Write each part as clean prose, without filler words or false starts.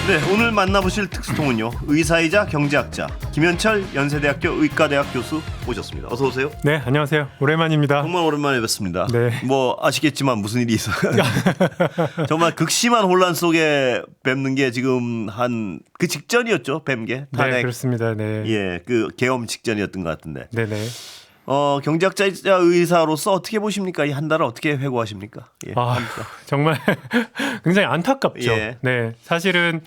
네, 오늘 만나보실 특수통은요, 의사이자 경제학자 김현철 연세대학교 의과대학 교수 모셨습니다. 어서 오세요. 네, 안녕하세요. 오랜만입니다. 정말 오랜만에 뵙습니다. 네. 뭐 아시겠지만 무슨 일이 있어요. 정말 극심한 혼란 속에 뵙는 게 지금 한 그 직전이었죠. 뵌 게 탄핵. 네, 그렇습니다. 네. 예, 그 계엄 직전이었던 것 같은데. 네네. 경제학자이자 의사로서 어떻게 보십니까? 이 한 달을 어떻게 회고하십니까? 예, 정말 굉장히 안타깝죠. 예. 네, 사실은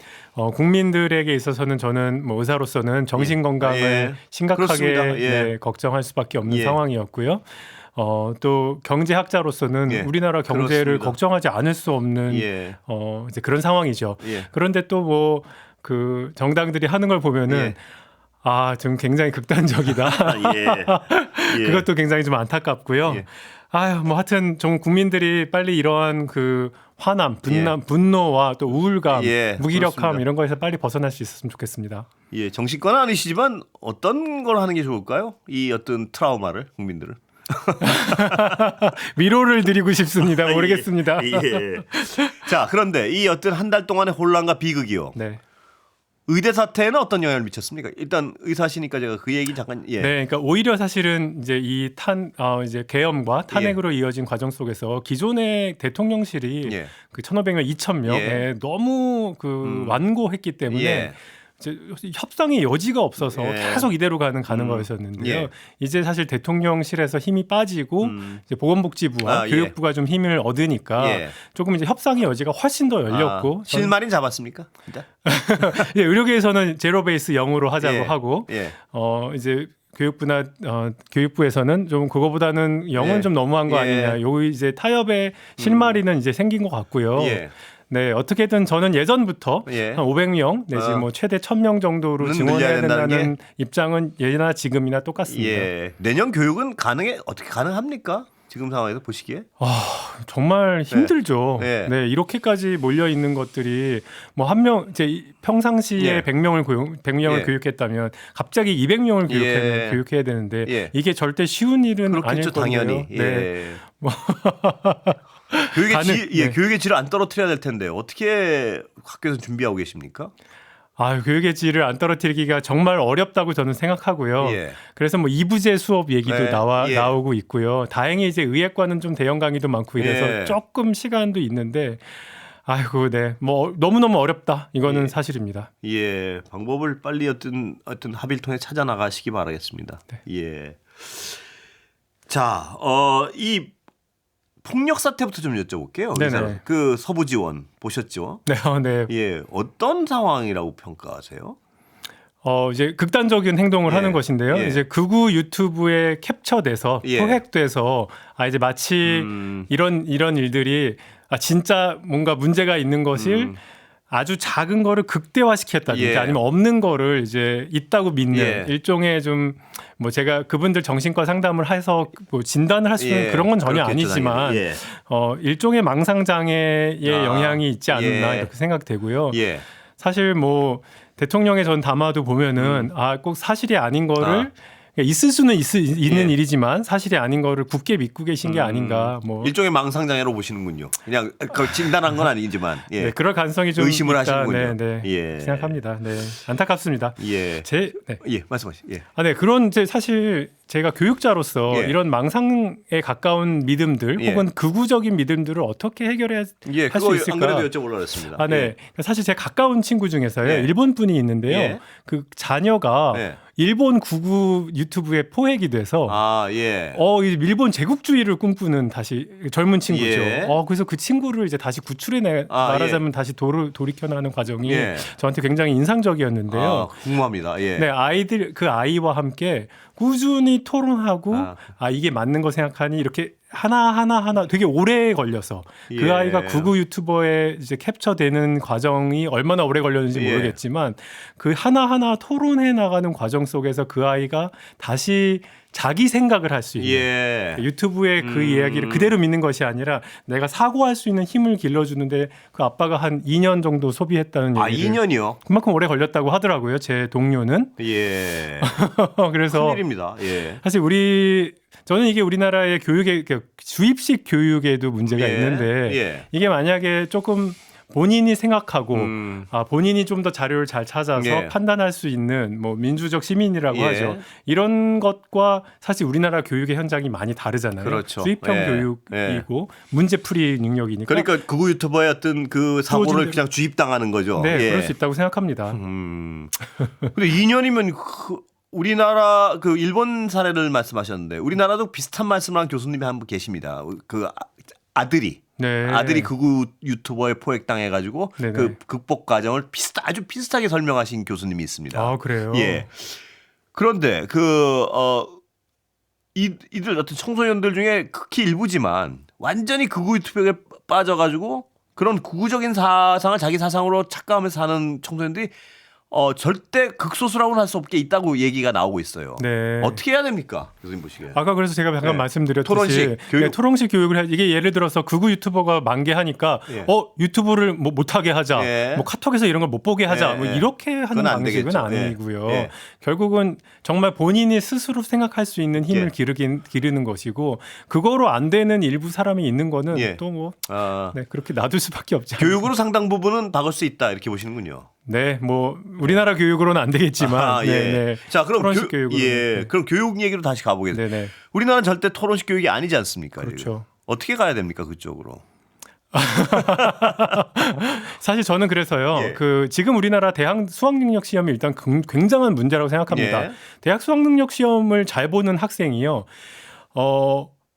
국민들에게 있어서는 저는 뭐 의사로서는 정신 건강을 예. 심각하게 그렇습니다. 예. 네, 걱정할 수밖에 없는 예. 상황이었고요. 또 경제학자로서는 예. 우리나라 경제를 그렇습니다. 걱정하지 않을 수 없는 예. 이제 그런 상황이죠. 예. 그런데 또 뭐 그 정당들이 하는 걸 보면은 예. 좀 굉장히 극단적이다. 예. 예. 그것도 굉장히 좀 안타깝고요. 예. 뭐 하여튼 좀 국민들이 빨리 이러한 그 화남, 분노와 또 우울감, 예, 무기력함 그렇습니다. 이런 거에서 빨리 벗어날 수 있었으면 좋겠습니다. 예, 정신과는 아니시지만 어떤 걸 하는 게 좋을까요? 이 어떤 트라우마를 국민들은. 위로를 드리고 싶습니다. 모르겠습니다. 예. 자, 그런데 이 어떤 한 달 동안의 혼란과 비극이요. 네. 의대 사태에는 어떤 영향을 미쳤습니까? 일단 의사시니까 제가 그 얘기 잠깐. 예. 네, 그러니까 오히려 사실은 이제 이 이제 계엄과 탄핵으로 이어진 과정 속에서 기존의 대통령실이 예. 그 1,500명, 2,000명에 예. 너무 그 완고했기 때문에 예. 이제 협상의 여지가 없어서 예. 계속 이대로 가는 거였었는데요. 예. 이제 사실 대통령실에서 힘이 빠지고 이제 보건복지부와 예. 교육부가 좀 힘을 얻으니까 예. 조금 이제 협상의 여지가 훨씬 더 열렸고 실마린 잡았습니까? 진짜? 예, 의료계에서는 제로 베이스 0으로 하자고 예. 하고 예. 이제 교육부나 교육부에서는 좀 그거보다는 0은 예. 좀 너무한 거 예. 아니냐. 요 이제 타협의 실마리는 이제 생긴 것 같고요. 예. 네, 어떻게든 저는 예전부터 예. 한 500명 내지 뭐 최대 1,000명 정도로 는 증원해야 늘려야 된다는 된다는 입장은 예나 지금이나 똑같습니다. 예. 내년 교육은 어떻게 가능합니까? 지금 상황에서 보시기에? 정말 힘들죠. 예. 네, 이렇게까지 몰려 있는 것들이 뭐 한 명, 평상시에 예. 100명을 예. 교육했다면 갑자기 200명을 예. 교육해야 되는데 예. 이게 절대 쉬운 일은 아닐 그렇겠죠, 건데요. 당연히. 네. 예. 교육의 질을 안 떨어뜨려야 될 텐데 어떻게 학교에서 준비하고 계십니까? 교육의 질을 안 떨어뜨리기가 정말 어렵다고 저는 생각하고요. 예. 그래서 뭐 2부제 수업 얘기도 네. 예. 나오고 있고요. 다행히 이제 의예과는 좀 대형 강의도 많고 이래서 예. 조금 시간도 있는데 네. 뭐 너무너무 어렵다. 이거는 예. 사실입니다. 예, 방법을 빨리 어떤 합의를 통해 찾아 나가시기 바라겠습니다. 네. 예. 자, 이 폭력 사태부터 좀 여쭤볼게요. 네네. 그 서부 지원 보셨죠? 네, 네. 예, 어떤 상황이라고 평가하세요? 이제 극단적인 행동을 예. 하는 것인데요. 예. 이제 극우 유튜브에 캡처돼서 예. 포획돼서 이제 마치 이런 일들이 진짜 뭔가 문제가 있는 것을 아주 작은 거를 극대화시켰다든지 예. 아니면 없는 거를 이제 있다고 믿는 예. 일종의 좀 뭐 제가 그분들 정신과 상담을 해서 뭐 진단을 할 수 있는 예. 그런 건 전혀 그렇겠죠, 아니지만 당연히. 예. 일종의 망상 장애의 영향이 있지 않나 예. 이렇게 생각되고요. 예. 사실 뭐 대통령의 전 담화도 보면은 꼭 사실이 아닌 거를 있을 수는 있는 예. 일이지만 사실이 아닌 거를 굳게 믿고 계신 게 아닌가 뭐 일종의 망상 장애로 보시는군요. 그냥 진단한 건 아니지만 예. 네, 그럴 가능성이 좀 의심을 있다. 하시는군요. 네, 예. 생각합니다. 네, 안타깝습니다. 예. 네. 예, 말씀하시죠. 예. 네, 그런 사실 제가 교육자로서 예. 이런 망상에 가까운 믿음들 예. 혹은 극우적인 믿음들을 어떻게 해결해야 예, 할 수 그거 있을까? 안 그래도 여쭤보려고 했습니다. 네. 사실 제 가까운 친구 중에서요. 예. 일본 분이 있는데요. 예. 그 자녀가 예. 일본 극우 유튜브에 포획이 돼서 예. 이 일본 제국주의를 꿈꾸는 다시 젊은 친구죠. 예. 그래서 그 친구를 이제 다시 구출해 말하자면 다시 돌이켜 나가는 과정이 예. 저한테 굉장히 인상적이었는데요. 궁금합니다. 예. 네, 그 아이와 함께 꾸준히 토론하고 이게 맞는 거 생각하니 이렇게 하나 되게 오래 걸려서 예. 그 아이가 극우 유튜버에 이제 캡처되는 과정이 얼마나 오래 걸렸는지 예. 모르겠지만 그 하나하나 토론해 나가는 과정 속에서 그 아이가 다시 자기 생각을 할 수 있는 예. 유튜브의 그 이야기를 그대로 믿는 것이 아니라 내가 사고할 수 있는 힘을 길러주는데 그 아빠가 한 2년 정도 소비했다는 얘기를 2년이요? 그만큼 오래 걸렸다고 하더라고요. 제 동료는. 예. 그래서 큰일입니다. 예. 사실 저는 이게 우리나라의 교육의 주입식 교육에도 문제가 예. 있는데 예. 이게 만약에 조금 본인이 생각하고 본인이 좀 더 자료를 잘 찾아서 예. 판단할 수 있는 뭐 민주적 시민이라고 예. 하죠. 이런 것과 사실 우리나라 교육의 현장이 많이 다르잖아요. 그렇죠. 수입형 예. 교육이고 문제풀이 능력이니까. 그러니까 극우 유튜버의 어떤 그 사고를 주어진 그냥 주입당하는 거죠. 네, 예. 그럴 수 있다고 생각합니다. 근데 2년이면 우리나라 그 일본 사례를 말씀하셨는데 우리나라도 비슷한 말씀을 한 교수님이 한 분 계십니다. 그 아들이 네. 아들이 극우 유튜버에 포획당해가지고 네네. 그 극복 과정을 아주 비슷하게 설명하신 교수님이 있습니다. 아, 그래요? 예. 그런데 이들 어떤 청소년들 중에 극히 일부지만 완전히 극우 유튜브에 빠져가지고 그런 극우적인 사상을 자기 사상으로 착각하면서 사는 청소년들이 절대 극소수라고는 할 수 없게 있다고 얘기가 나오고 있어요. 네. 어떻게 해야 됩니까? 교수님 보시기에. 아까 그래서 제가 잠깐 네. 말씀드렸듯이 토론식 교육. 네, 토론식 교육을 이게 예를 들어서 극우 유튜버가 만개하니까 예. 유튜브를 뭐 못하게 하자, 예. 뭐 카톡에서 이런 걸 못 보게 하자, 예. 뭐 이렇게 하는 그건 안 방식은 되겠죠. 아니고요. 예. 결국은 정말 본인이 스스로 생각할 수 있는 힘을 예. 기르는 것이고 그거로 안 되는 일부 사람이 있는 거는 예. 또 뭐 네, 그렇게 놔둘 수밖에 없지 않나요? 교육으로 상당 부분은 박을 수 있다 이렇게 보시는군요. 네, 뭐 우리나라 교육으로는 안 되겠지만, 예. 네. 자, 그럼 토론식 교육으로. 예. 그럼 교육 얘기로 다시 가보겠습니다. 네네. 우리나라는 절대 토론식 교육이 아니지 않습니까? 그렇죠. 지금? 어떻게 가야 됩니까 그쪽으로? 사실 저는 그래서요. 예. 지금 우리나라 대학 수학 능력 시험이 일단 굉장한 문제라고 생각합니다. 예. 대학 수학 능력 시험을 잘 보는 학생이요.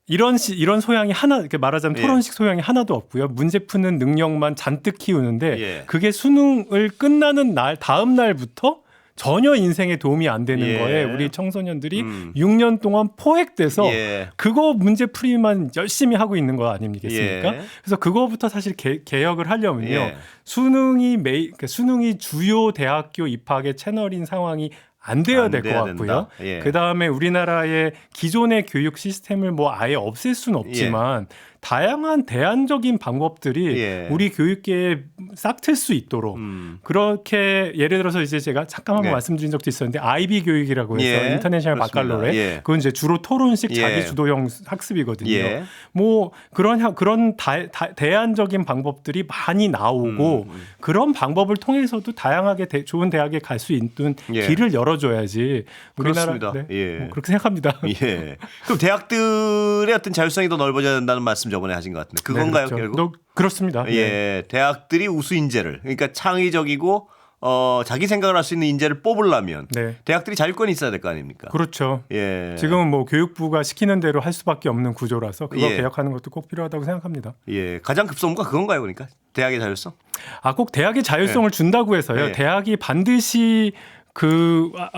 이런 소양이 이렇게 말하자면 예. 토론식 소양이 하나도 없고요. 문제 푸는 능력만 잔뜩 키우는데 예. 그게 수능을 끝나는 다음 날부터 전혀 인생에 도움이 안 되는 예. 거에 우리 청소년들이 6년 동안 포획돼서 예. 그거 문제 풀이만 열심히 하고 있는 거 아니겠습니까? 예. 그래서 그거부터 사실 개혁을 하려면요. 예. 수능이 주요 대학교 입학의 채널인 상황이 안 돼야 될 것 돼야 같고요. 된다. 예. 그다음에 우리나라의 기존의 교육 시스템을 뭐 아예 없앨 수는 없지만 다양한 대안적인 방법들이 예. 우리 교육계에 싹 틀 수 있도록 그렇게 예를 들어서 이제 제가 잠깐 한번 네. 말씀드린 적도 있었는데 IB 교육이라고 해서 예. 인터내셔널 그렇습니다. 바칼로레 예. 그건 이제 주로 토론식 예. 자기 주도형 학습이거든요. 예. 뭐 그런 대안적인 방법들이 많이 나오고 그런 방법을 통해서도 다양하게 좋은 대학에 갈 수 있는 예. 길을 열어줘야지 그렇습니다. 우리나라 예. 뭐 그렇게 생각합니다. 예. 그럼 대학들의 어떤 자율성이 더 넓어져야 된다는 말씀 저번에 하신 것 같은데 그건가요, 네, 그렇죠. 결국? 그렇습니다. 예. 네. 대학들이 우수 인재를 그러니까 창의적이고 자기 생각을 할 수 있는 인재를 뽑으려면 네. 대학들이 자율권이 있어야 될 거 아닙니까? 그렇죠. 예. 지금은 뭐 교육부가 시키는 대로 할 수밖에 없는 구조라서 그거 예. 개혁하는 것도 꼭 필요하다고 생각합니다. 예. 가장 급선무가 그건가요, 그러니까? 대학의 자율성? 꼭 대학의 자율성을 준다고 해서요. 네. 대학이 반드시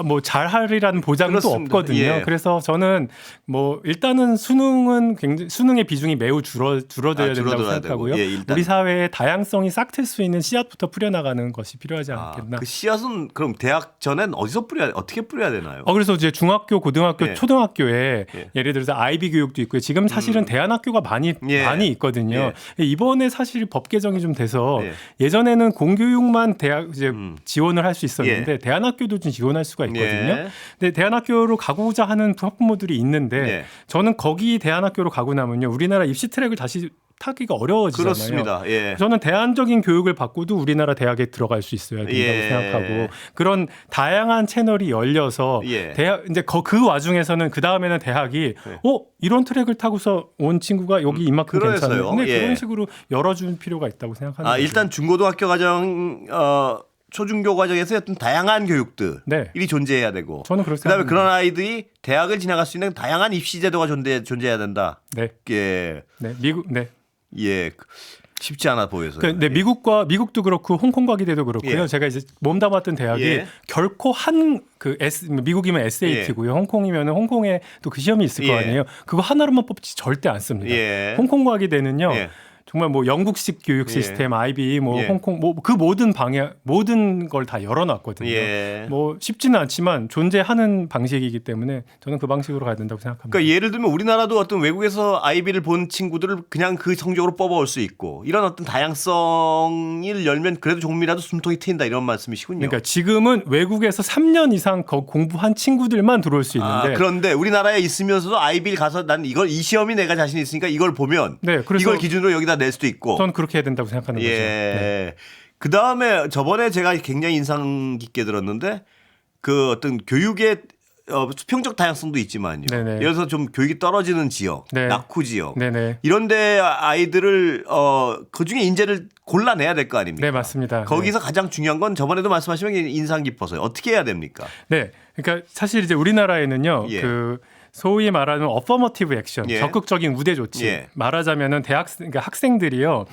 뭐 잘하리라는 보장도 그렇습니다. 없거든요. 예. 그래서 저는 뭐 일단은 수능의 비중이 매우 줄어들어야 된다고 줄어들어야 생각하고요. 되고. 예, 일단. 우리 사회의 다양성이 싹 틀 수 있는 씨앗부터 뿌려나가는 것이 필요하지 않겠나. 그 씨앗은 그럼 대학 전엔 어떻게 뿌려야 되나요? 그래서 이제 중학교, 고등학교, 예. 초등학교에 예. 예를 들어서 아이비 교육도 있고요. 지금 사실은 대안학교가 많이 있거든요. 이번에 사실 법 개정이 좀 돼서 예. 예전에는 공교육만 대학 이제 지원을 할 수 있었는데 예. 대안학교도 좀 지원할 수가 있거든요. 예. 근데 대안학교로 가고자 하는 학부모들이 있는데 예. 저는 거기 대안학교로 가고 나면요. 우리나라 입시 트랙을 다시 타기가 어려워지잖아요. 그렇습니다. 예. 저는 대안적인 교육을 받고도 우리나라 대학에 들어갈 수 있어야 된다고 예. 생각하고 그런 다양한 채널이 열려서 예. 대학 이제 그 와중에서는 그 다음에는 대학이 이런 트랙을 타고서 온 친구가 여기 이만큼 그래서요. 괜찮은데 예. 그런 식으로 열어줄 필요가 있다고 생각하는 거죠. 일단 중고등학교 과정 초중교 과정에서 어떤 다양한 교육들이 네. 존재해야 되고 저는 그렇게 그다음에 생각합니다. 그런 아이들이 대학을 지나갈 수 있는 다양한 입시 제도가 존재해야 된다. 네, 예. 미국 예. 쉽지 않아 보여서. 네, 미국도 그렇고 홍콩과 기대도 그렇고요. 예. 제가 이제 몸담았던 대학이 예. 결코 미국이면 SAT고요. 홍콩이면 홍콩에 또 그 시험이 있을 거 예. 아니에요. 그거 하나로만 뽑지 절대 안 씁니다. 예. 홍콩과 기대는요. 예. 정말 뭐 영국식 교육 시스템, IB, 뭐 예. 홍콩, 뭐 그 모든 모든 걸 다 열어놨거든요. 예. 뭐 쉽지는 않지만 존재하는 방식이기 때문에 저는 그 방식으로 가야 된다고 생각합니다. 그러니까 예를 들면 우리나라도 어떤 외국에서 아이비를 본 친구들을 그냥 그 성적으로 뽑아올 수 있고 이런 어떤 다양성을 열면 그래도 조금이라도 숨통이 트인다 이런 말씀이시군요. 그러니까 지금은 외국에서 3년 이상 공부한 친구들만 들어올 수 있는데 그런데 우리나라에 있으면서도 아이비를 가서 난 이 시험이 내가 자신 있으니까 이걸 보면 네, 그래서 이걸 기준으로 여기다 될 수도 있고. 저는 그렇게 해야 된다고 생각하는 거죠. 네. 그 다음에 저번에 제가 굉장히 인상 깊게 들었는데 그 어떤 교육의 수평적 다양성도 있지만요. 네네. 예를 들어서 좀 교육이 떨어지는 지역, 네. 낙후 지역 네네. 이런데 아이들을 그 중에 인재를 골라내야 될 거 아닙니까? 네, 맞습니다. 거기서 가장 중요한 건 저번에도 말씀하신 게 인상 깊어서요. 어떻게 해야 됩니까? 네, 그러니까 사실 이제 우리나라에는요, 예. 그 소위 말하는 어퍼머티브 액션, 예. 적극적인 우대 조치, 예. 말하자면은 그러니까 학생들이요.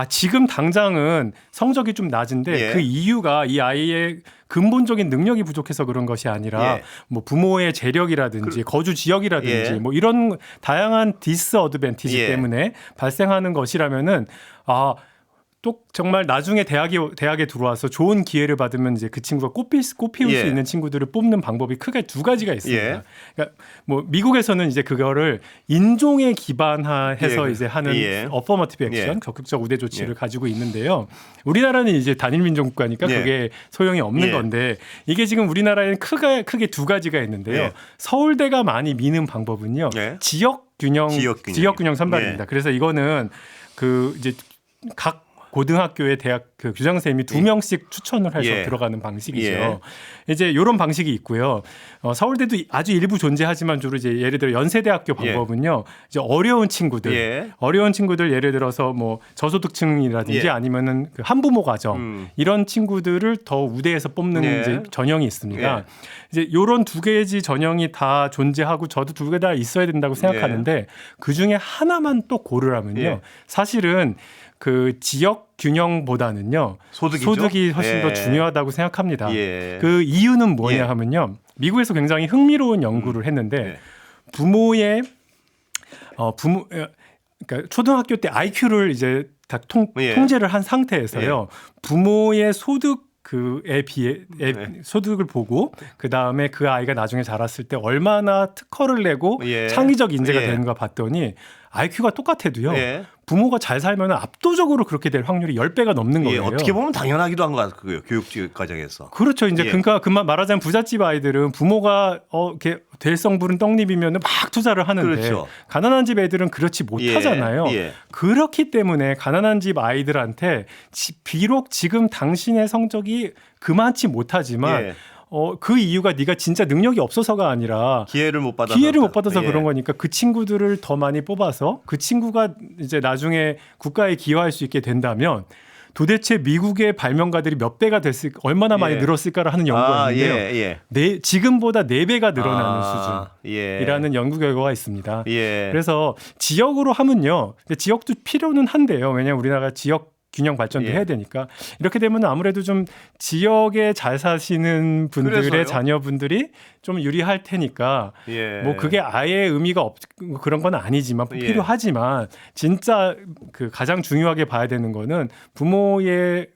지금 당장은 성적이 좀 낮은데 예. 그 이유가 이 아이의 근본적인 능력이 부족해서 그런 것이 아니라 예. 뭐 부모의 재력이라든지 거주 지역이라든지 예. 뭐 이런 다양한 디스어드밴티지 예. 때문에 발생하는 것이라면은 또 정말 나중에 대학에 들어와서 좋은 기회를 받으면 이제 그 친구가 꽃피울 예. 수 있는 친구들을 뽑는 방법이 크게 두 가지가 있습니다. 예. 그러니까 뭐 미국에서는 이제 그거를 인종에 기반해서 예. 이제 하는 예. 어퍼머티브 액션, 예. 적극적 우대 조치를 예. 가지고 있는데요. 우리나라는 이제 단일 민족 국가니까 예. 그게 소용이 없는 예. 건데 이게 지금 우리나라에는 크게 두 가지가 있는데요. 예. 서울대가 많이 미는 방법은요. 예. 지역 균형 선발입니다. 예. 그래서 이거는 그 이제 각 고등학교의 대학 그 교장 선생님이 2명씩 추천을 해서 예. 들어가는 방식이죠. 예. 이제 이런 방식이 있고요. 서울대도 아주 일부 존재하지만 주로 이제 예를 들어 연세대학교 방법은요. 이제 어려운 친구들 예를 들어서 뭐 저소득층이라든지 예. 아니면은 그 한부모 가정 이런 친구들을 더 우대해서 뽑는 예. 이제 전형이 있습니다. 예. 이제 이런 두 개의 전형이 다 존재하고 저도 두 개 다 있어야 된다고 생각하는데 그 중에 하나만 또 고르라면요. 예. 사실은 그 지역 균형보다는요 소득이 훨씬 더 중요하다고 생각합니다. 예. 그 이유는 뭐냐 예. 하면요 미국에서 굉장히 흥미로운 연구를 했는데 예. 부모의 그러니까 초등학교 때 IQ를 이제 다 예. 통제를 한 상태에서요 부모의 네. 소득을 보고 그 다음에 그 아이가 나중에 자랐을 때 얼마나 특허를 내고 예. 창의적 인재가 예. 되는가 봤더니 IQ가 똑같아도요. 예. 부모가 잘 살면 압도적으로 그렇게 될 확률이 10배가 넘는 예. 거예요. 어떻게 보면 당연하기도 한 것 같고요. 교육 과정에서. 그렇죠. 이제 예. 그러니까 그만 말하자면 부잣집 아이들은 부모가 이렇게 될성 부른 떡잎이면 막 투자를 하는데 그렇죠. 가난한 집 애들은 그렇지 못하잖아요. 예. 그렇기 때문에 가난한 집 아이들한테 비록 지금 당신의 성적이 그만치 못하지만 예. 그 이유가 네가 진짜 능력이 없어서가 아니라 기회를 못 받아서 그런 거니까 그 친구들을 더 많이 뽑아서 그 친구가 이제 나중에 국가에 기여할 수 있게 된다면 도대체 미국의 발명가들이 몇 배가 됐을까, 얼마나 많이 예. 늘었을까를 하는 연구가 있는데요. 예. 지금보다 4배가 늘어나는 예. 수준이라는 연구 결과가 있습니다. 예. 그래서 지역으로 하면요. 지역도 필요는 한데요. 왜냐하면 우리나라가 지역 균형 발전도 예. 해야 되니까 이렇게 되면 아무래도 좀 지역에 잘 사시는 분들의 그래서요? 자녀분들이 좀 유리할 테니까 예. 뭐 그게 아예 의미가 그런 건 아니지만 예. 필요하지만 진짜 그 가장 중요하게 봐야 되는 거는 부모의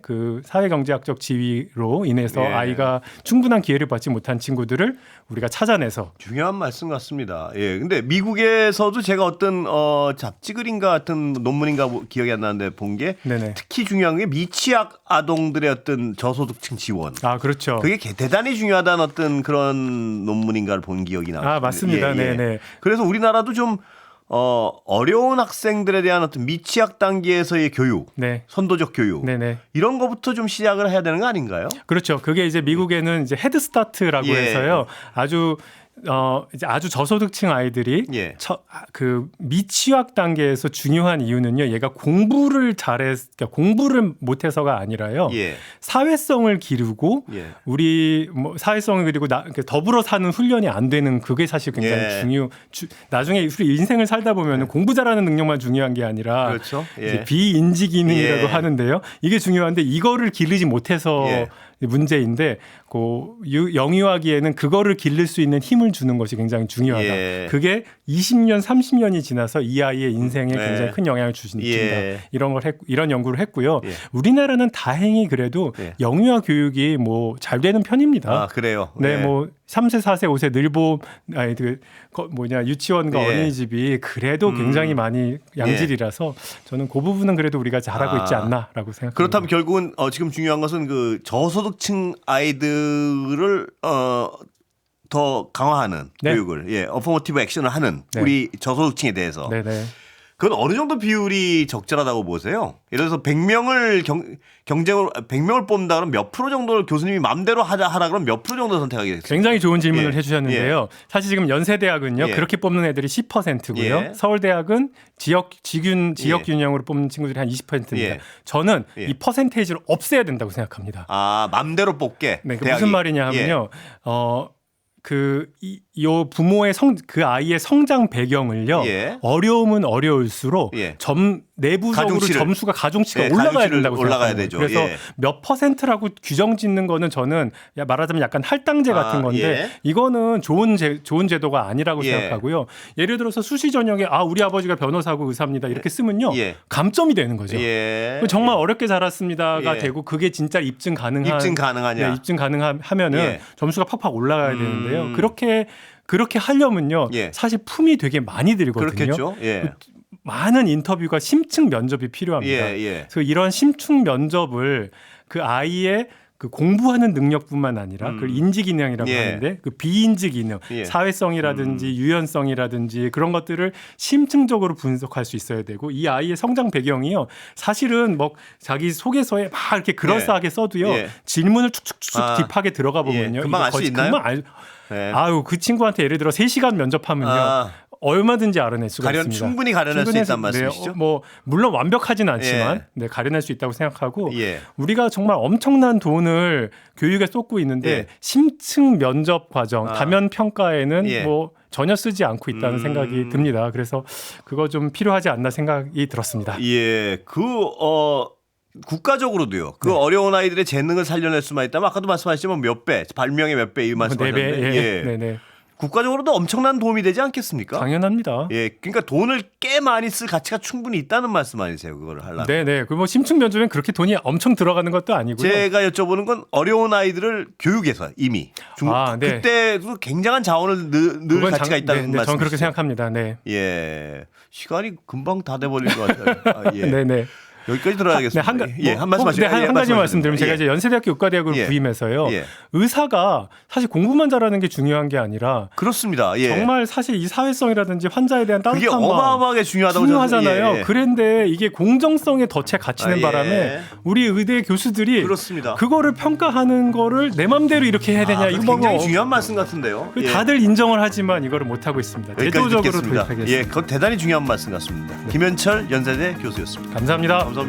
그 사회경제학적 지위로 인해서 예. 아이가 충분한 기회를 받지 못한 친구들을 우리가 찾아내서 중요한 말씀 같습니다. 예. 근데 미국에서도 제가 어떤 잡지 글인가 같은 논문인가 기억이 안 나는데 본 게 네네. 특히 중요한 게 미취학 아동들의 어떤 저소득층 지원. 그렇죠. 그게 대단히 중요하다는 어떤 그런 논문인가를 본 기억이 나요. 맞습니다. 네네. 그래서 우리나라도 좀 어려운 학생들에 대한 어떤 미취학 단계에서의 교육, 네. 선도적 교육 네네. 이런 거부터 좀 시작을 해야 되는 거 아닌가요? 그렇죠. 그게 이제 미국에는 이제 헤드스타트라고 예. 해서요. 이제 아주 저소득층 아이들이 예. 그 미취학 단계에서 중요한 이유는요. 얘가 공부를 그러니까 공부를 못해서가 아니라요. 예. 사회성을 기르고 예. 우리 뭐 사회성을 그리고 더불어 사는 훈련이 안 되는 그게 사실 굉장히 예. 나중에 우리 인생을 살다 보면 공부 잘하는 능력만 중요한 게 아니라 그렇죠. 예. 이제 비인지 기능이라고 예. 하는데요. 이게 중요한데 이거를 기르지 못해서 예. 문제인데 영유아기에는 그거를 기를 수 있는 힘을 주는 것이 굉장히 중요하다. 예. 그게 20년, 30년이 지나서 이 아이의 인생에 네. 굉장히 큰 영향을 준다. 예. 이런 연구를 했고요. 예. 우리나라는 다행히 그래도 예. 영유아 교육이 뭐 잘 되는 편입니다. 그래요. 네, 예. 뭐 3세, 4세, 5세 늘보 유치원과 예. 어린이집이 그래도 굉장히 많이 양질이라서 저는 그 부분은 그래도 우리가 잘하고 있지 않나라고 생각합니다. 그렇다면 결국은 지금 중요한 것은 그 저소득층 아이들을 더 강화하는 네. 교육을 어퍼머티브 액션을 하는 네. 우리 저소득층에 대해서 네네. 그건 어느 정도 비율이 적절하다고 보세요? 예를 들어서 100명을 경쟁을 100명을 뽑는다 그러면 몇 프로 정도를 교수님이 마음대로 하라 그러면 몇 프로 정도 선택하겠어요? 굉장히 좋은 질문을 예. 해주셨는데요. 사실 지금 연세대학은요 예. 그렇게 뽑는 애들이 10%고요. 예. 서울대학은 지역 예. 균형으로 뽑는 친구들이 한 20%입니다. 예. 저는 예. 이 퍼센테이지를 없애야 된다고 생각합니다. 아, 맘대로 뽑게. 네, 그 대학이. 무슨 말이냐 하면요. 요 부모의 그 아이의 성장 배경을요. 예. 어려우면 어려울수록 예. 내부적으로 가중치를. 가중치가 예, 올라가야 가중치를 된다고 올라가야 생각합니다. 되죠. 그래서 예. 몇 퍼센트라고 규정 짓는 거는 저는 말하자면 약간 할당제 같은 건데 예. 이거는 좋은 제도가 아니라고 예. 생각하고요. 예를 들어서 수시 전형에 우리 아버지가 변호사고 의사입니다. 이렇게 쓰면요. 예. 감점이 되는 거죠. 예. 정말 어렵게 자랐습니다가 예. 되고 그게 진짜 입증 가능하냐? 네, 입증 가능하면은 예. 점수가 팍팍 올라가야 되는데요. 그렇게 하려면요. 예. 사실 품이 되게 많이 들거든요. 그렇겠죠. 예. 많은 인터뷰가 심층 면접이 필요합니다. 예. 그래서 이런 심층 면접을 그 아이의 그 공부하는 능력뿐만 아니라 그 인지 기능이라고 예. 하는데 그 비인지 기능, 예. 사회성이라든지 유연성이라든지 그런 것들을 심층적으로 분석할 수 있어야 되고 이 아이의 성장 배경이요. 사실은 뭐 자기 소개서에 막 이렇게 그럴싸하게 써도요. 예. 질문을 축축축 딥하게 들어가 보면요. 예. 금방 이거 알 수 거의 있나요? 금방 예. 아유 그 친구한테 예를 들어 3시간 면접하면요. 얼마든지 알아낼 수가 있습니다. 충분히 가려낼 수 있다는 말씀이시죠? 뭐 물론 완벽하진 않지만 예. 네, 가려낼 수 있다고 생각하고 예. 우리가 정말 엄청난 돈을 교육에 쏟고 있는데 예. 심층 면접 과정, 다면 평가에는 예. 뭐 전혀 쓰지 않고 있다는 생각이 듭니다. 그래서 그거 좀 필요하지 않나 생각이 들었습니다. 예. 국가적으로도요. 그 어려운 아이들의 재능을 살려낼 수만 있다면 아까도 말씀하셨지만 몇 배, 발명의 몇 배 이 말씀하셨는데 4배. 예. 네네. 국가적으로도 엄청난 도움이 되지 않겠습니까? 당연합니다. 예, 그러니까 돈을 꽤 많이 쓸 가치가 충분히 있다는 말씀 아니세요? 그거를 하려면. 네네. 그 뭐 심층 면접엔 그렇게 돈이 엄청 들어가는 것도 아니고요. 제가 여쭤보는 건 어려운 아이들을 교육에서 이미 네. 그때도 굉장한 자원을 넣을 가치가 있다는 말씀이시죠? 저는 그렇게 생각합니다. 네. 예, 시간이 금방 다 돼버린 것 같아요. 예. 네네. 여기까지 들어야겠습니다. 한 말씀하시죠. 한 가지 말씀드리면 제가 이제 연세대학교 의과대학으로 예. 부임해서요. 예. 의사가 사실 공부만 잘하는 게 중요한 게 아니라 그렇습니다. 예. 정말 사실 이 사회성이라든지 환자에 대한 그게 따뜻한 마음 어마어마하게 중요하다고 중요하잖아요. 예. 그런데 이게 공정성에 덫에 갇히는 예. 바람에 우리 의대 교수들이 그렇습니다. 그거를 평가하는 거를 내 맘대로 이렇게 해야 되냐 이거 굉장히 뭐 중요한 말씀 같은데요. 예. 다들 인정을 하지만 이거를 못 하고 있습니다. 여기까지 제도적으로 듣겠습니다. 도입하겠습니다. 예, 그건 대단히 중요한 말씀 같습니다. 김현철 연세대 교수였습니다. 감사합니다. 감사합니다.